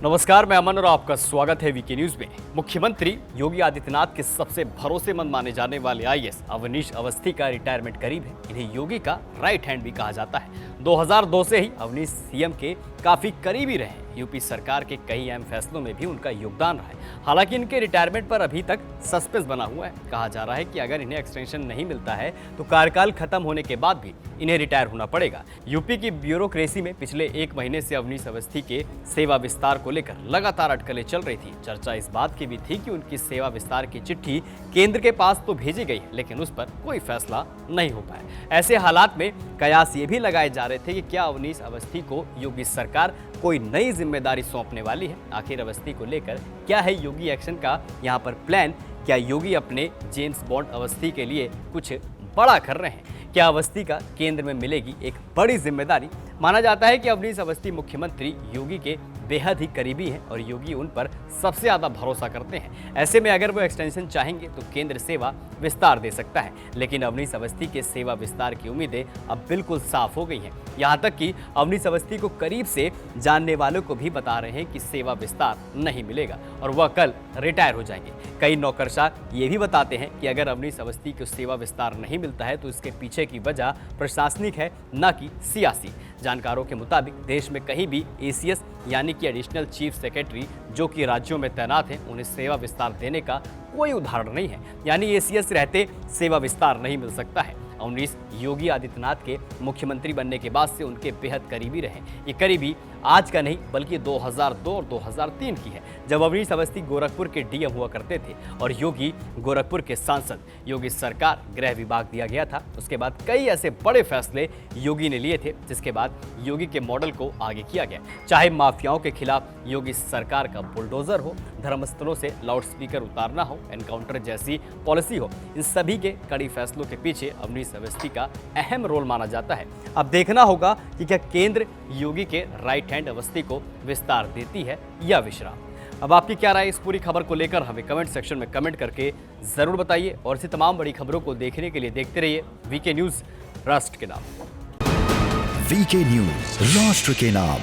नमस्कार, मैं अमन और आपका स्वागत है वीके न्यूज में। मुख्यमंत्री योगी आदित्यनाथ के सबसे भरोसेमंद माने जाने वाले आईएएस अवनीश अवस्थी का रिटायरमेंट करीब है। इन्हें योगी का राइट हैंड भी कहा जाता है। 2002 से ही अवनीश सीएम के काफी करीबी रहे। यूपी सरकार के कई अहम फैसलों में भी उनका योगदान रहा है। हालांकि इनके रिटायरमेंट पर अभी तक सस्पेंस बना हुआ है। कहा जा रहा है कि अगर इन्हें एक्सटेंशन नहीं मिलता है तो कार्यकाल खत्म होने के बाद भी इन्हें रिटायर होना पड़ेगा। यूपी की ब्यूरोक्रेसी में पिछले एक महीने से अवनीश अवस्थी के सेवा विस्तार को लेकर लगातार अटकलें चल रही थी। चर्चा इस बात की भी थी कि उनकी सेवा विस्तार की चिट्ठी केंद्र के पास तो भेजी गई है, लेकिन उस पर कोई फैसला नहीं हो पाया। ऐसे हालात में कयास ये भी लगाए जा रहे थे कि क्या अवनीश अवस्थी को योगी सरकार कोई नई जिम्मेदारी सौंपने वाली है। आखिर अवस्थी को लेकर क्या है योगी एक्शन का यहाँ पर प्लान? क्या योगी अपने जेम्स बॉन्ड अवस्थी के लिए कुछ बड़ा कर रहे हैं? क्या अवस्थी का केंद्र में मिलेगी एक बड़ी जिम्मेदारी? माना जाता है कि अवनीश अवस्थी मुख्यमंत्री योगी के बेहद ही करीबी हैं और योगी उन पर सबसे ज़्यादा भरोसा करते हैं। ऐसे में अगर वो एक्सटेंशन चाहेंगे तो केंद्र सेवा विस्तार दे सकता है, लेकिन अवनीश अवस्थी के सेवा विस्तार की उम्मीदें अब बिल्कुल साफ हो गई हैं। यहाँ तक कि अवनीश अवस्थी को करीब से जानने वालों को भी बता रहे हैं कि सेवा विस्तार नहीं मिलेगा और वह कल रिटायर हो जाएंगे। कई नौकरशाह ये भी बताते हैं कि अगर अवनीश अवस्थी को सेवा विस्तार नहीं मिलता है तो इसके पीछे की वजह प्रशासनिक है, न कि सियासी। जानकारों के मुताबिक देश में कहीं भी एसीएस यानी कि एडिशनल चीफ सेक्रेटरी जो कि राज्यों में तैनात हैं, उन्हें सेवा विस्तार देने का कोई उदाहरण नहीं है। यानी एसीएस रहते सेवा विस्तार नहीं मिल सकता है। अवनीश योगी आदित्यनाथ के मुख्यमंत्री बनने के बाद से उनके बेहद करीबी रहे। ये करीबी आज का नहीं बल्कि 2002 और 2003 की है, जब अवनीश अवस्थी गोरखपुर के डीएम हुआ करते थे और योगी गोरखपुर के सांसद। योगी सरकार गृह विभाग दिया गया था। उसके बाद कई ऐसे बड़े फैसले योगी ने लिए थे, जिसके बाद योगी के मॉडल को आगे किया गया। चाहे माफियाओं के खिलाफ योगी सरकार का बुलडोजर हो, धर्मस्थलों से लाउडस्पीकर उतारना हो, एनकाउंटर जैसी पॉलिसी हो, इन सभी के कड़ी फैसलों के पीछे अवनीश अवस्थी का अहम रोल माना जाता है। अब देखना होगा कि क्या केंद्र योगी के राइट हैंड अवस्थी को विस्तार देती है या विश्राम। अब आपकी क्या राय इस पूरी खबर को लेकर हमें कमेंट सेक्शन में कमेंट करके जरूर बताइए और ऐसी तमाम बड़ी खबरों को देखने के लिए देखते रहिए वीके न्यूज, राष्ट्र के नाम। वीके न्यूज, राष्ट्र के नाम।